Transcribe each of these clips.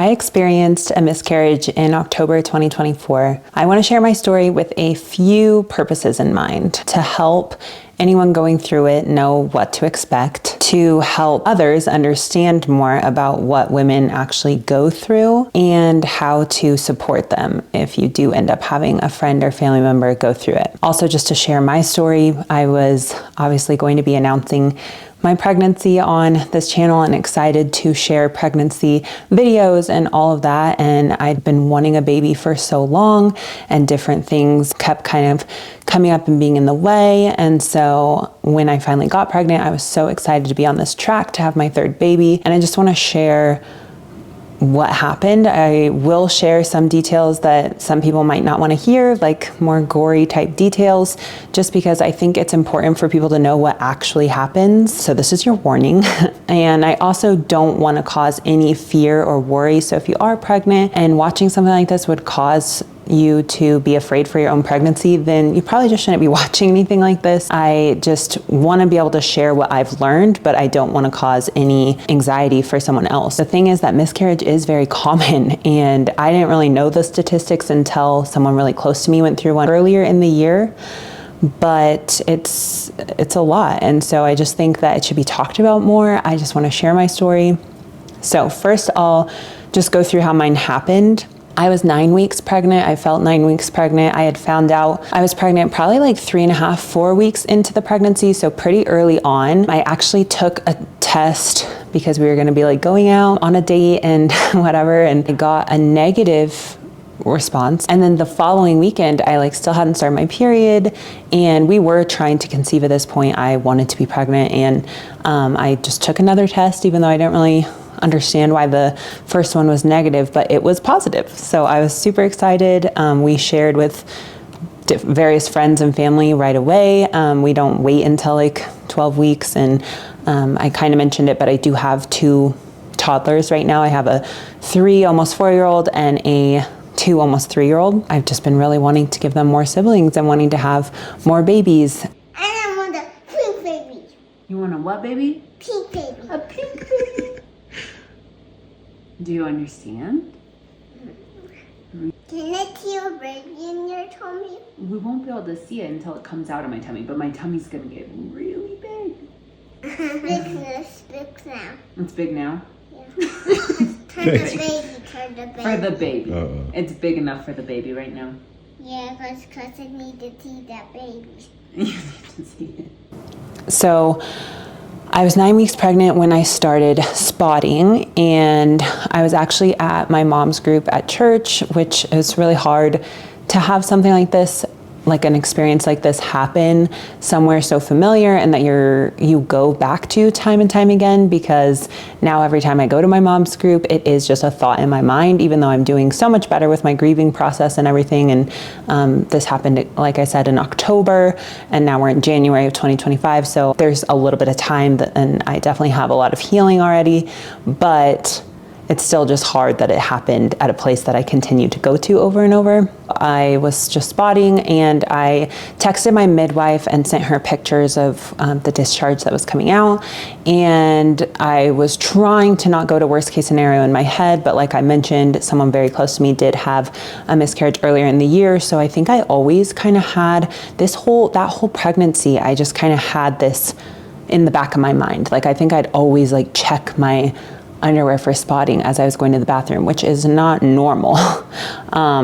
I experienced a miscarriage in October 2024. I want to share my story with a few purposes in mind: to help anyone going through it know what to expect, to help others understand more about what women actually go through, and how to support them if you do end up having a friend or family member go through it. Also, just to share my story, I was obviously going to be announcing my pregnancy on this channel and excited to share pregnancy videos and all of that. And I'd been wanting a baby for so long, and different things kept kind of coming up and being in the way. And so when I finally got pregnant, I was so excited to be on this track to have my third baby. And I just want to share what happened. I will share some details that some people might not want to hear, like more gory type details, just because I think it's important for people to know what actually happens. So this is your warning. And I also don't want to cause any fear or worry. So if you are pregnant and watching something like this would cause you to be afraid for your own pregnancy, then you probably just shouldn't be watching anything like this. I just want to be able to share what I've learned, but I don't want to cause any anxiety for someone else. The thing is that miscarriage is very common, and I didn't really know the statistics until someone really close to me went through one earlier in the year. But it's a lot, and so I just think that it should be talked about more. I just want to share my story. So first, I'll just go through how mine happened. I was 9 weeks pregnant. I felt 9 weeks pregnant. I had found out I was pregnant probably like 3.5, 4 weeks into the pregnancy, so pretty early on. I actually took a test because we were going to be like going out on a date and whatever, and I got a negative response. And then the following weekend, I like still hadn't started my period, and we were trying to conceive at this point. I wanted to be pregnant, and I just took another test, even though I didn't really understand why the first one was negative, but it was positive. So I was super excited. We shared with various friends and family right away. We don't wait until like 12 weeks. And I kind of mentioned it, but I do have 2 toddlers right now. I have a 3, almost 4-year-old and a 2, almost 3-year-old. I've just been really wanting to give them more siblings and wanting to have more babies. And I want a pink baby. You want a what baby? Pink baby. A pink baby. Do you understand? Can I see a baby in your tummy? We won't be able to see it until it comes out of my tummy, but my tummy's gonna get really big. It's big now. It's big now? Yeah. Turn the baby. For the baby. It's big enough for the baby right now. Yeah, because I need to see that baby. You need to see it. So I was 9 weeks pregnant when I started spotting, and I was actually at my mom's group at church, which is really hard to have something like this, like an experience like this happen somewhere so familiar and that you go back to time and time again, because now every time I go to my mom's group, it is just a thought in my mind, even though I'm doing so much better with my grieving process and everything. And this happened, like I said, in October, and now we're in January of 2025. So there's a little bit of time and I definitely have a lot of healing already, but it's still just hard that it happened at a place that I continue to go to over and over. I was just spotting, and I texted my midwife and sent her pictures of the discharge that was coming out. And I was trying to not go to worst case scenario in my head, but like I mentioned, someone very close to me did have a miscarriage earlier in the year. So I think I always kind of had that whole pregnancy, I just kind of had this in the back of my mind. Like I think I'd always like check my underwear for spotting as I was going to the bathroom, which is not normal.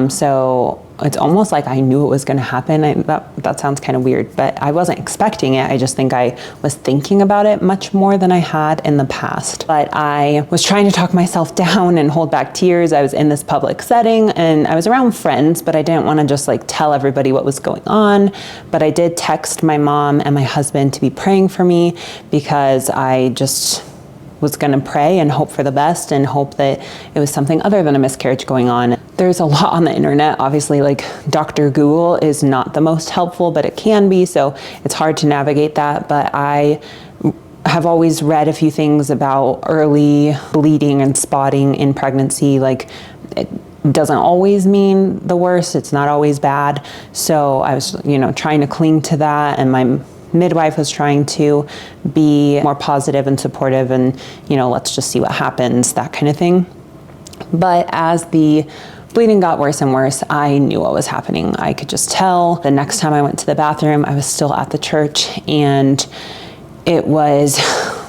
So it's almost like I knew it was going to happen. That sounds kind of weird, but I wasn't expecting it. I just think I was thinking about it much more than I had in the past. But I was trying to talk myself down and hold back tears. I was in this public setting and I was around friends, but I didn't want to just like tell everybody what was going on. But I did text my mom and my husband to be praying for me, because I just was going to pray and hope for the best and hope that it was something other than a miscarriage going on. There's a lot on the internet. Obviously, like Dr. Google is not the most helpful, but it can be. So it's hard to navigate that. But I have always read a few things about early bleeding and spotting in pregnancy. Like it doesn't always mean the worst. It's not always bad. So I was, trying to cling to that, and my midwife was trying to be more positive and supportive and, let's just see what happens, that kind of thing. But as the bleeding got worse and worse, I knew what was happening. I could just tell. The next time I went to the bathroom, I was still at the church, and it was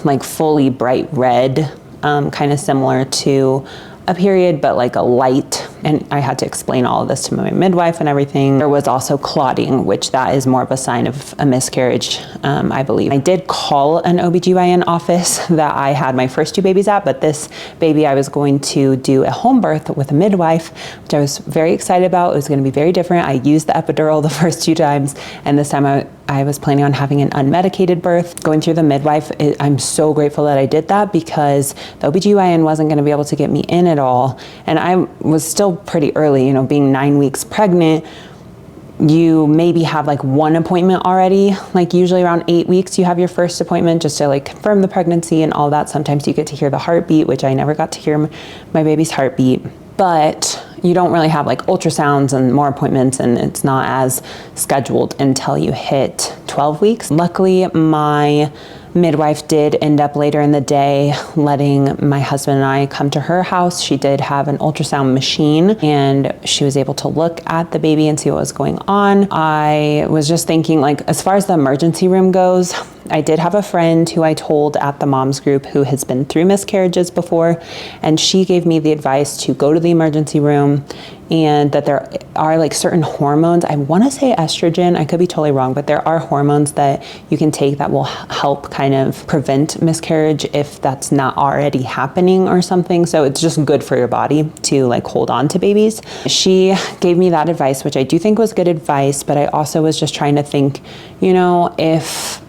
like fully bright red, kind of similar to a period, but like a light. And I had to explain all of this to my midwife and everything. There was also clotting, which that is more of a sign of a miscarriage, I believe. I did call an OBGYN office that I had my first 2 babies at, but this baby I was going to do a home birth with a midwife, which I was very excited about. It was going to be very different. I used the epidural the first 2 times, and this time I was planning on having an unmedicated birth. Going through the midwife, I'm so grateful that I did that, because the OBGYN wasn't going to be able to get me in at all. And I was still pretty early, you know, being 9 weeks pregnant. You maybe have like 1 appointment already. Like usually around 8 weeks, you have your first appointment just to like confirm the pregnancy and all that. Sometimes you get to hear the heartbeat, which I never got to hear my baby's heartbeat. But you don't really have like ultrasounds and more appointments, and it's not as scheduled until you hit 12 weeks. Luckily, my midwife did end up later in the day letting my husband and I come to her house. She did have an ultrasound machine, and she was able to look at the baby and see what was going on. I was just thinking, like, as far as the emergency room goes, I did have a friend who I told at the moms group who has been through miscarriages before, and she gave me the advice to go to the emergency room, and that there are like certain hormones. I want to say estrogen, I could be totally wrong, but there are hormones that you can take that will help kind of prevent miscarriage if that's not already happening or something. So it's just good for your body to like hold on to babies. She gave me that advice, which I do think was good advice, but I also was just trying to think, you know, if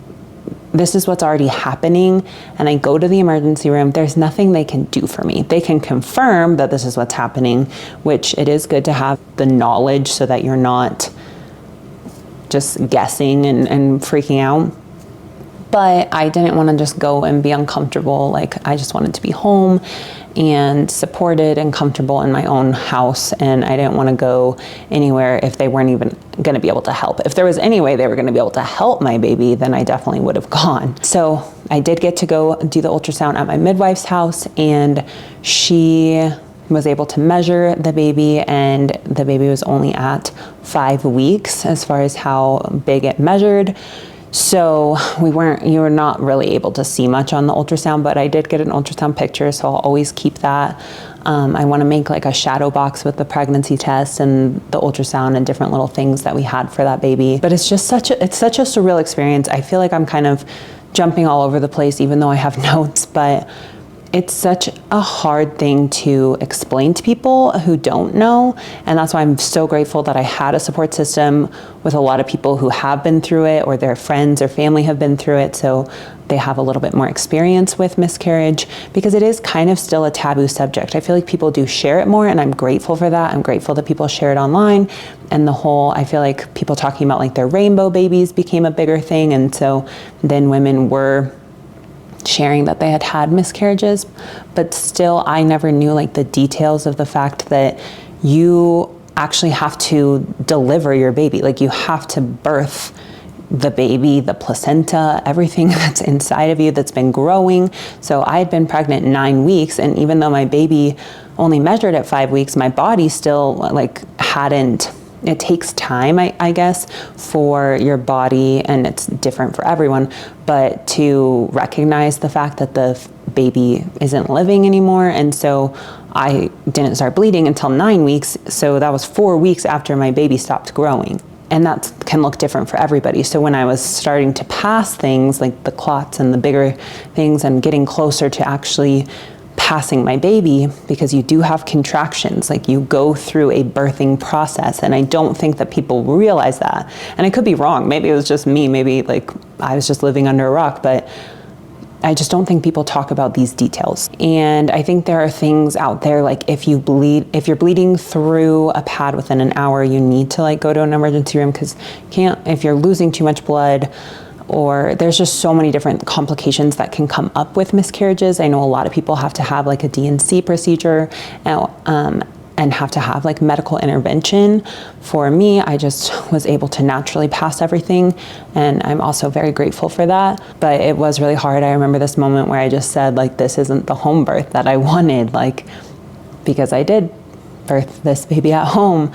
this is what's already happening and I go to the emergency room, there's nothing they can do for me. They can confirm that this is what's happening, which it is good to have the knowledge so that you're not just guessing and freaking out. But I didn't want to just go and be uncomfortable. Like, I just wanted to be home and supported and comfortable in my own house. And I didn't want to go anywhere if they weren't even going to be able to help. If there was any way they were going to be able to help my baby, then I definitely would have gone. So I did get to go do the ultrasound at my midwife's house, and she was able to measure the baby, and the baby was only at 5 weeks as far as how big it measured. So you were not really able to see much on the ultrasound, but I did get an ultrasound picture, so I'll always keep that. I want to make like a shadow box with the pregnancy test and the ultrasound and different little things that we had for that baby. But it's just such a surreal experience. I feel like I'm kind of jumping all over the place, even though I have notes, but it's such a hard thing to explain to people who don't know. And that's why I'm so grateful that I had a support system with a lot of people who have been through it, or their friends or family have been through it, so they have a little bit more experience with miscarriage, because it is kind of still a taboo subject. I feel like people do share it more, and I'm grateful for that. I'm grateful that people share it online, and I feel like people talking about like their rainbow babies became a bigger thing, and so then women were sharing that they had had miscarriages. But still, I never knew like the details of the fact that you actually have to deliver your baby. Like, you have to birth the baby, the placenta, everything that's inside of you that's been growing. So I had been pregnant 9 weeks, and even though my baby only measured at 5 weeks, my body still like hadn't. It takes time, I guess, for your body, and it's different for everyone, but to recognize the fact that the baby isn't living anymore. And so I didn't start bleeding until 9 weeks. So that was 4 weeks after my baby stopped growing. And that can look different for everybody. So when I was starting to pass things like the clots and the bigger things and getting closer to actually passing my baby, because you do have contractions, like you go through a birthing process, and I don't think that people realize that. And I could be wrong, maybe it was just me, maybe like I was just living under a rock, but I just don't think people talk about these details. And I think there are things out there, like if you're bleeding through a pad within an hour, you need to like go to an emergency room, because if you're losing too much blood, or there's just so many different complications that can come up with miscarriages. I know a lot of people have to have like a D&C procedure and have to have like medical intervention. For me, I just was able to naturally pass everything, and I'm also very grateful for that. But it was really hard. I remember this moment where I just said, like, this isn't the home birth that I wanted. Like, because I did birth this baby at home.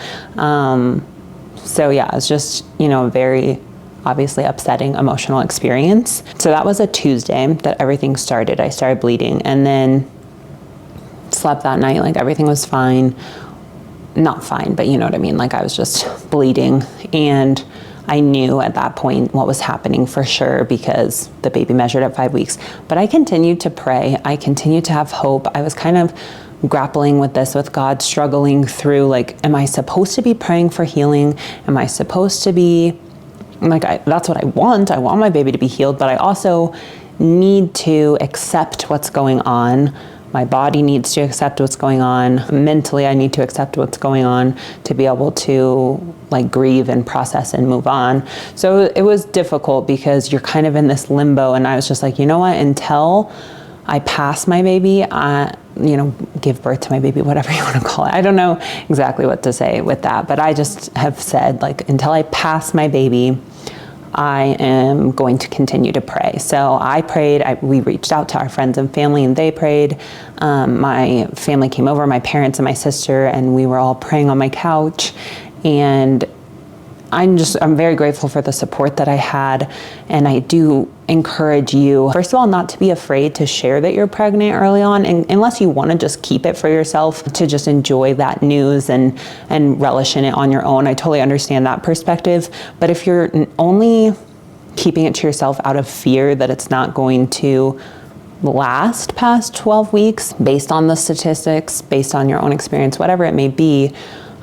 So yeah, it's just, a very obviously upsetting emotional experience. So that was a Tuesday that everything started. I started bleeding and then slept that night. Like everything was fine. Not fine, but you know what I mean? Like I was just bleeding, and I knew at that point what was happening for sure because the baby measured at 5 weeks. But I continued to pray. I continued to have hope. I was kind of grappling with this with God, struggling through like, am I supposed to be praying for healing? Am I supposed to be like, that's what I want. I want my baby to be healed, but I also need to accept what's going on. My body needs to accept what's going on. Mentally, I need to accept what's going on to be able to like grieve and process and move on. So it was difficult because you're kind of in this limbo, and I was just like, you know what, until I pass my baby, give birth to my baby, whatever you want to call it. I don't know exactly what to say with that, but I just have said like, until I pass my baby, I am going to continue to pray. So I prayed, we reached out to our friends and family and they prayed. My family came over, my parents and my sister, and we were all praying on my couch. And I'm very grateful for the support that I had. And I do encourage you, first of all, not to be afraid to share that you're pregnant early on, and unless you want to just keep it for yourself, to just enjoy that news and relish in it on your own. I totally understand that perspective. But if you're only keeping it to yourself out of fear that it's not going to last past 12 weeks, based on the statistics, based on your own experience, whatever it may be,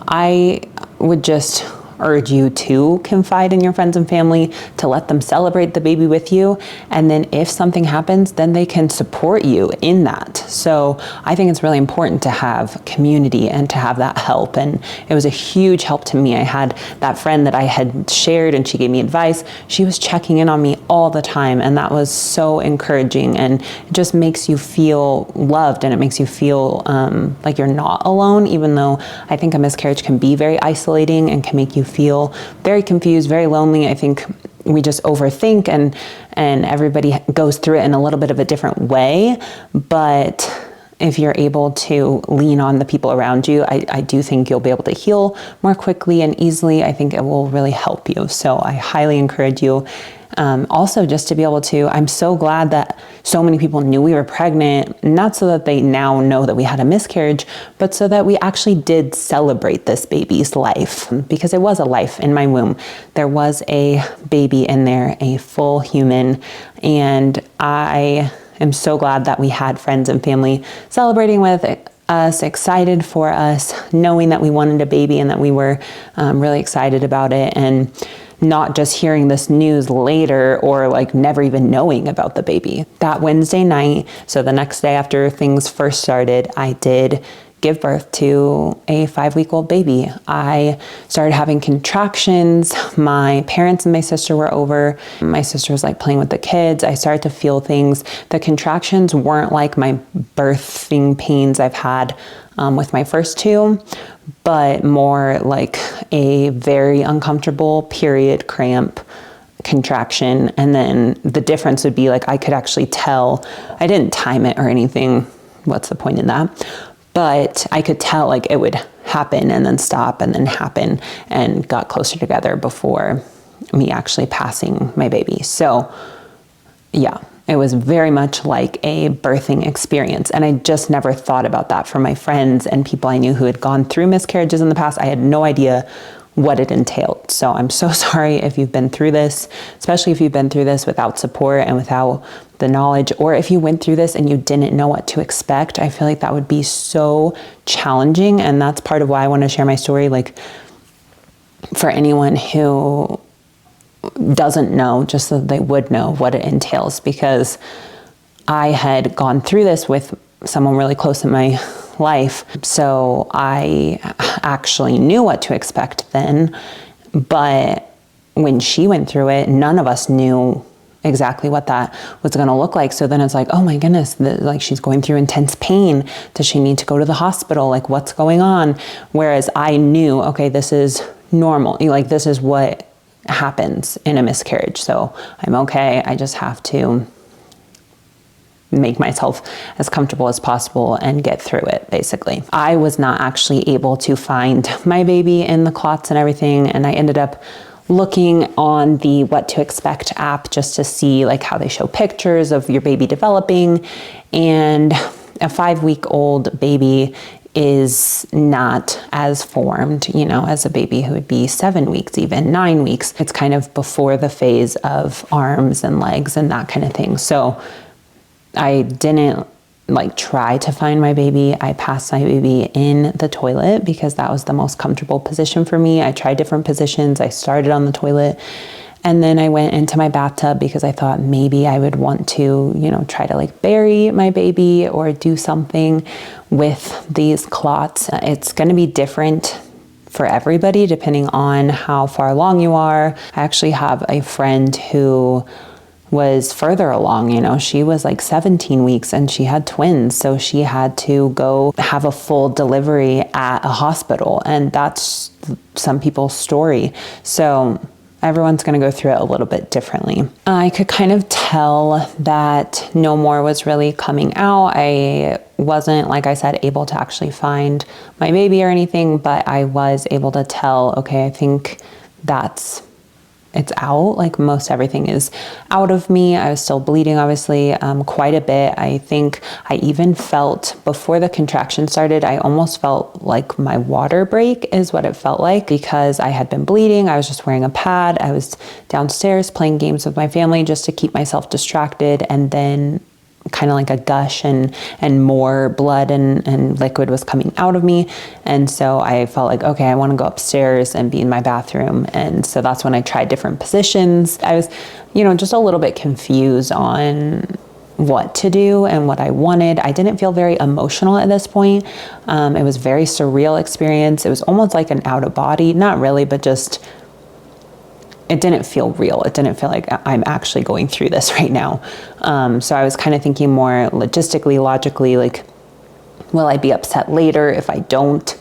I would just urge you to confide in your friends and family, to let them celebrate the baby with you. And then if something happens, then they can support you in that. So I think it's really important to have community and to have that help. And it was a huge help to me. I had that friend that I had shared and she gave me advice. She was checking in on me all the time. And that was so encouraging. And it just makes you feel loved, and it makes you feel like you're not alone, even though I think a miscarriage can be very isolating and can make you feel very confused, very lonely. I think we just overthink, and everybody goes through it in a little bit of a different way. But if you're able to lean on the people around you, I do think you'll be able to heal more quickly and easily. I think it will really help you. So I highly encourage you. Also, just to be able to, I'm so glad that so many people knew we were pregnant, not so that they now know that we had a miscarriage, but so that we actually did celebrate this baby's life, because it was a life in my womb. There was a baby in there, a full human, and I am so glad that we had friends and family celebrating with us, excited for us, knowing that we wanted a baby and that we were really excited about it, and not just hearing this news later or like never even knowing about the baby. That Wednesday night, so the next day after things first started, I did give birth to a 5-week-old baby. I started having contractions. My parents and my sister were over. My sister was like playing with the kids. I started to feel things. The contractions weren't like my birthing pains I've had with my first two, but more like a very uncomfortable period cramp contraction. And then the difference would be like, I could actually tell, I didn't time it or anything. What's the point in that? But I could tell like it would happen and then stop and then happen, and got closer together before me actually passing my baby. So yeah, it was very much like a birthing experience. And I just never thought about that for my friends and people I knew who had gone through miscarriages in the past. I had no idea what it entailed. So I'm so sorry if you've been through this, especially if you've been through this without support and without the knowledge, or if you went through this and you didn't know what to expect. I feel like that would be so challenging. And that's part of why I want to share my story. Like, for anyone who doesn't know, just so that they would know what it entails, because I had gone through this with someone really close in my life. So I actually knew what to expect then, but when she went through it, none of us knew exactly what that was going to look like. So then it's like, oh my goodness, like she's going through intense pain. Does she need to go to the hospital? Like, what's going on? Whereas I knew, okay, this is normal. Like, this is what happens in a miscarriage. So I'm okay. I just have to make myself as comfortable as possible and get through it, basically. I was not actually able to find my baby in the clots and everything, and I ended up looking on the What to Expect app just to see like how they show pictures of your baby developing, and a 5-week-old baby is not as formed, you know, as a baby who would be 7 weeks, even 9 weeks. It's kind of before the phase of arms and legs and that kind of thing. So I didn't like try to find my baby. I passed my baby in the toilet because that was the most comfortable position for me. I tried different positions. I started on the toilet, and then I went into my bathtub because I thought maybe I would want to, you know, try to like bury my baby or do something with these clots. It's going to be different for everybody depending on how far along you are. I actually have a friend who was further along, you know, she was like 17 weeks and she had twins. So she had to go have a full delivery at a hospital, and that's some people's story. So everyone's going to go through it a little bit differently. I could kind of tell that no more was really coming out. I wasn't, like I said, able to actually find my baby or anything, but I was able to tell, okay, I think it's out. Like most everything is out of me. I was still bleeding, obviously, quite a bit. I think I even felt, before the contraction started, I almost felt like my water break is what it felt like, because I had been bleeding. I was just wearing a pad. I was downstairs playing games with my family just to keep myself distracted. And then kind of like a gush and more blood and liquid was coming out of me. And so I felt like, okay, I want to go upstairs and be in my bathroom. And so that's when I tried different positions. I was, you know, just a little bit confused on what to do and what I wanted. I didn't feel very emotional at this point. It was a very surreal experience. It was almost like an out of body, not really, but just it didn't feel real. It didn't feel like I'm actually going through this right now. So I was kind of thinking more logistically, logically, like, will I be upset later if I don't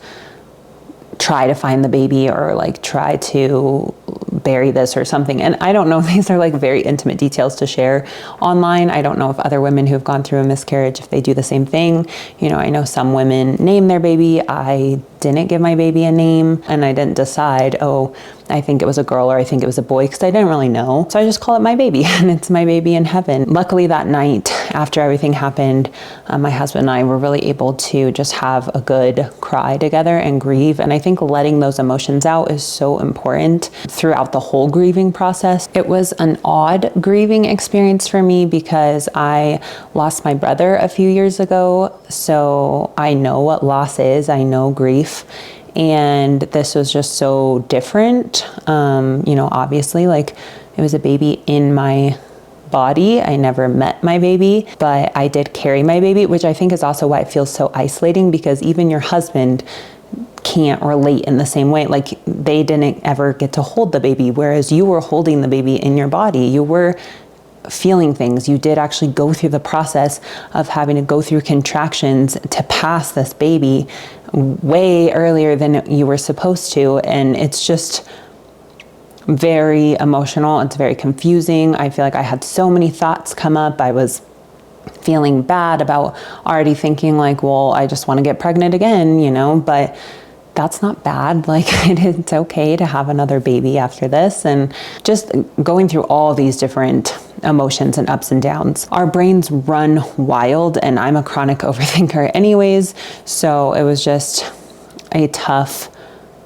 try to find the baby or like try to bury this or something? And I don't know, these are like very intimate details to share online. I don't know if other women who've gone through a miscarriage, if they do the same thing. You know, I know some women name their baby. I didn't give my baby a name, and I didn't decide, oh, I think it was a girl or I think it was a boy, because I didn't really know. So I just call it my baby, and it's my baby in heaven. Luckily that night after everything happened, my husband and I were really able to just have a good cry together and grieve. And I think letting those emotions out is so important throughout the whole grieving process. It was an odd grieving experience for me because I lost my brother a few years ago. So I know what loss is. I know grief. And this was just so different. You know, obviously, like, it was a baby in my body. I never met my baby, but I did carry my baby, which I think is also why it feels so isolating, because even your husband can't relate in the same way. Like, they didn't ever get to hold the baby, whereas you were holding the baby in your body. You were feeling things. You did actually go through the process of having to go through contractions to pass this baby way earlier than you were supposed to. And it's just very emotional. It's very confusing. I feel like I had so many thoughts come up. I was feeling bad about already thinking like, well, I just want to get pregnant again, you know, but that's not bad. Like, it's okay to have another baby after this. And just going through all these different emotions and ups and downs. Our brains run wild, and I'm a chronic overthinker anyways. So it was just a tough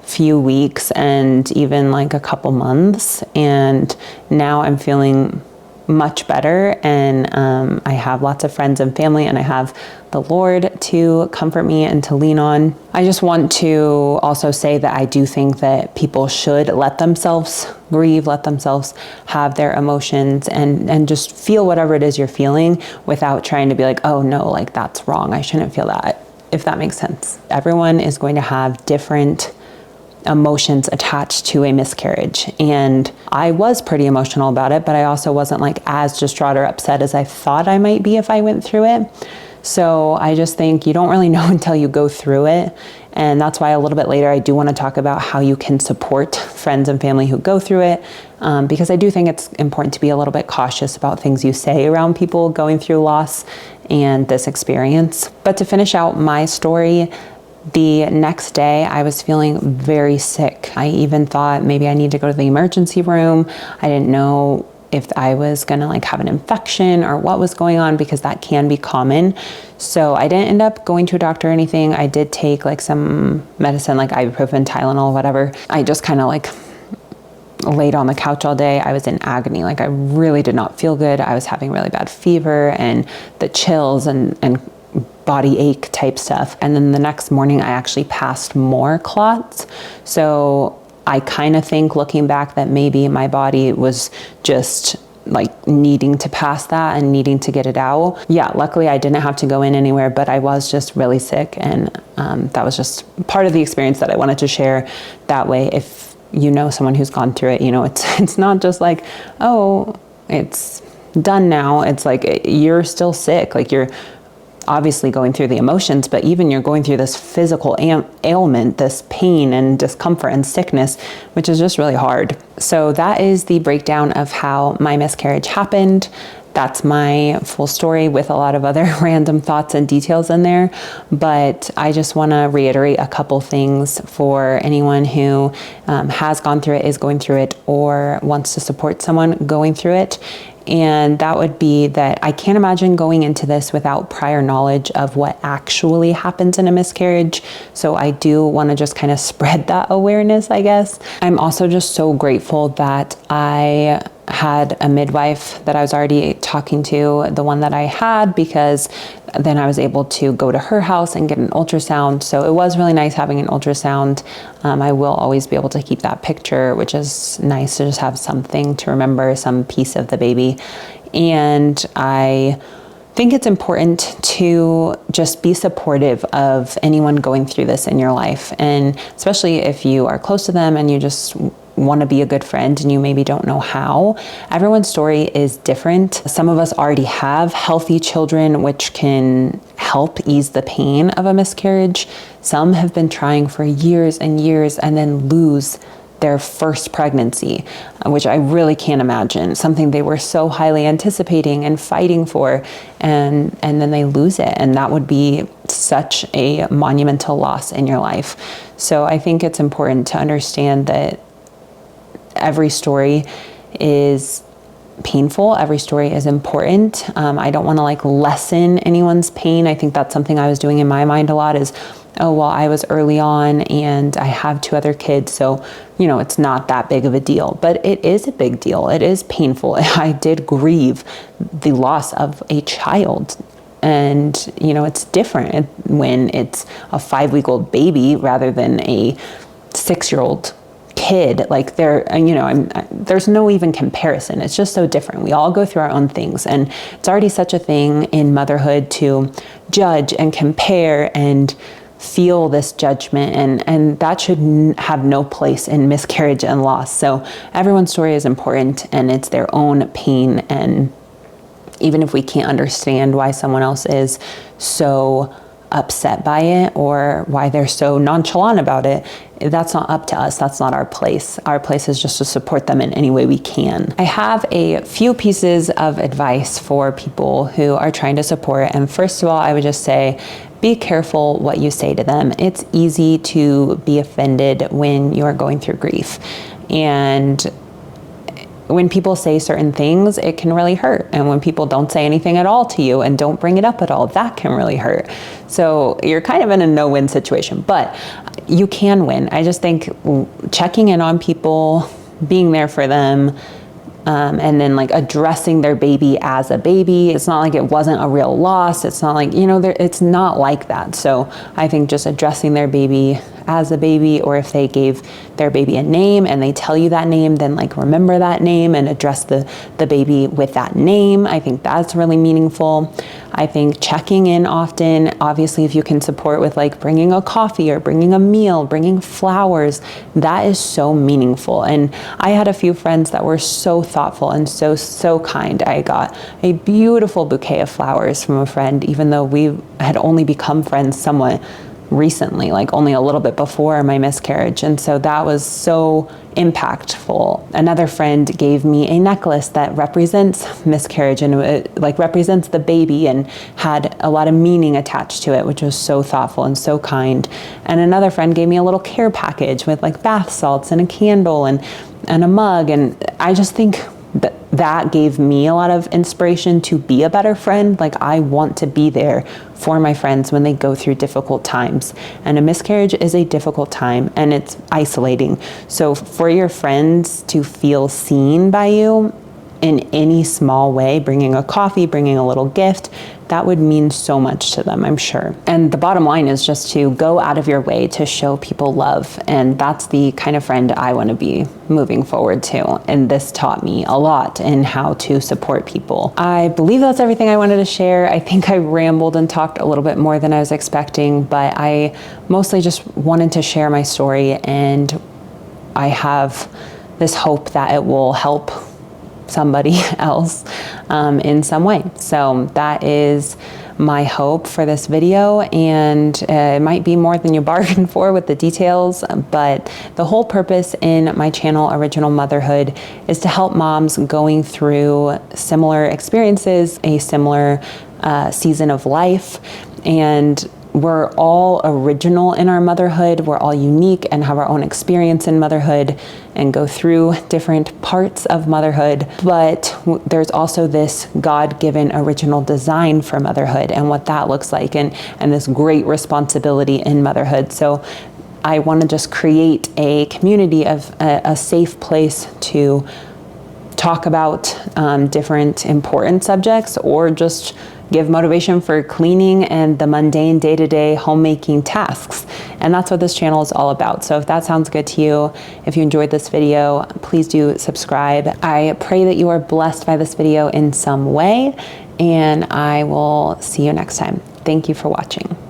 few weeks and even like a couple months. And now I'm feeling much better, and I have lots of friends and family, and I have the Lord to comfort me and to lean on. I just want to also say that I do think that people should let themselves grieve, let themselves have their emotions, and just feel whatever it is you're feeling without trying to be like, oh no, like that's wrong, I shouldn't feel that, if that makes sense. Everyone is going to have different emotions attached to a miscarriage. And I was pretty emotional about it, but I also wasn't like as distraught or upset as I thought I might be if I went through it. So I just think you don't really know until you go through it. And that's why a little bit later I do want to talk about how you can support friends and family who go through it, because I do think it's important to be a little bit cautious about things you say around people going through loss and this experience. But to finish out my story, the next day I was feeling very sick. I even thought maybe I need to go to the emergency room. I didn't know if I was gonna like have an infection or what was going on, because that can be common. So I didn't end up going to a doctor or anything. I did take like some medicine, like ibuprofen, Tylenol, whatever. I just kind of like laid on the couch all day. I was in agony. Like I really did not feel good. I was having really bad fever and the chills and body ache type stuff. And then the next morning I actually passed more clots. So I kind of think, looking back, that maybe my body was just like needing to pass that and needing to get it out. Yeah, luckily I didn't have to go in anywhere, but I was just really sick. And that was just part of the experience that I wanted to share. That way, if you know someone who's gone through it, you know, it's not just like, oh, it's done now. It's like you're still sick. Like you're obviously going through the emotions, but even you're going through this physical ailment, this pain and discomfort and sickness, which is just really hard. So that is the breakdown of how my miscarriage happened. That's my full story with a lot of other random thoughts and details in there. But I just want to reiterate a couple things for anyone who has gone through it, is going through it, or wants to support someone going through it. And that would be that I can't imagine going into this without prior knowledge of what actually happens in a miscarriage. So I do want to just kind of spread that awareness, I guess. I'm also just so grateful that I had a midwife that I was already talking to, the one that I had, because then I was able to go to her house and get an ultrasound. So it was really nice having an ultrasound. I will always be able to keep that picture, which is nice to just have something to remember, some piece of the baby. And I think it's important to just be supportive of anyone going through this in your life. And especially if you are close to them and you just want to be a good friend and you maybe don't know how. Everyone's story is different. Some of us already have healthy children, which can help ease the pain of a miscarriage. Some have been trying for years and years and then lose their first pregnancy, which I really can't imagine. Something they were so highly anticipating and fighting for, and then they lose it. And that would be such a monumental loss in your life. So I think it's important to understand that every story is painful. Every story is important. I don't want to like lessen anyone's pain. I think that's something I was doing in my mind a lot is, oh, well, I was early on and I have 2 other kids. So, you know, it's not that big of a deal, but it is a big deal. It is painful. I did grieve the loss of a child. And, you know, it's different when it's a 5-week-old baby rather than a 6-year-old kid. Like there's no even comparison. It's just so different. We all go through our own things, and it's already such a thing in motherhood to judge and compare and feel this judgment, and that should have no place in miscarriage and loss. So everyone's story is important, and it's their own pain. And even if we can't understand why someone else is so upset by it or why they're so nonchalant about it, that's not up to us. That's not our place. Our place is just to support them in any way we can. I have a few pieces of advice for people who are trying to support. And first of all, I would just say, be careful what you say to them. It's easy to be offended when you're going through grief. And when people say certain things, it can really hurt. And when people don't say anything at all to you and don't bring it up at all, that can really hurt. So you're kind of in a no-win situation, but you can win. I just think checking in on people, being there for them, and then like addressing their baby as a baby. It's not like it wasn't a real loss. It's not like, it's not like that. So I think just addressing their baby as a baby, or if they gave their baby a name and they tell you that name, then like remember that name and address the baby with that name. I think that's really meaningful. I think checking in often, obviously if you can support with like bringing a coffee or bringing a meal, bringing flowers, that is so meaningful. And I had a few friends that were so thoughtful and so kind. I got a beautiful bouquet of flowers from a friend, even though we had only become friends somewhat recently, like only a little bit before my miscarriage. And so that was so impactful. Another friend gave me a necklace that represents miscarriage, and it like represents the baby and had a lot of meaning attached to it, which was so thoughtful and so kind. And another friend gave me a little care package with like bath salts and a candle and a mug. And I just think that gave me a lot of inspiration to be a better friend. Like, I want to be there for my friends when they go through difficult times. And a miscarriage is a difficult time and it's isolating. So for your friends to feel seen by you in any small way, bringing a coffee, bringing a little gift, that would mean so much to them, I'm sure. And the bottom line is just to go out of your way to show people love. And that's the kind of friend I want to be moving forward to. And this taught me a lot in how to support people. I believe that's everything I wanted to share. I think I rambled and talked a little bit more than I was expecting, but I mostly just wanted to share my story, and I have this hope that it will help somebody else in some way. So that is my hope for this video, and it might be more than you bargained for with the details, but the whole purpose in my channel, Original Motherhood, is to help moms going through similar experiences, a similar season of life. And we're all original in our motherhood. We're all unique and have our own experience in motherhood and go through different parts of motherhood. But there's also this God-given original design for motherhood and what that looks like, and this great responsibility in motherhood. So I want to just create a community of a safe place to talk about different important subjects, or just give motivation for cleaning and the mundane day-to-day homemaking tasks. And that's what this channel is all about. So if that sounds good to you, if you enjoyed this video, please do subscribe. I pray that you are blessed by this video in some way, and I will see you next time. Thank you for watching.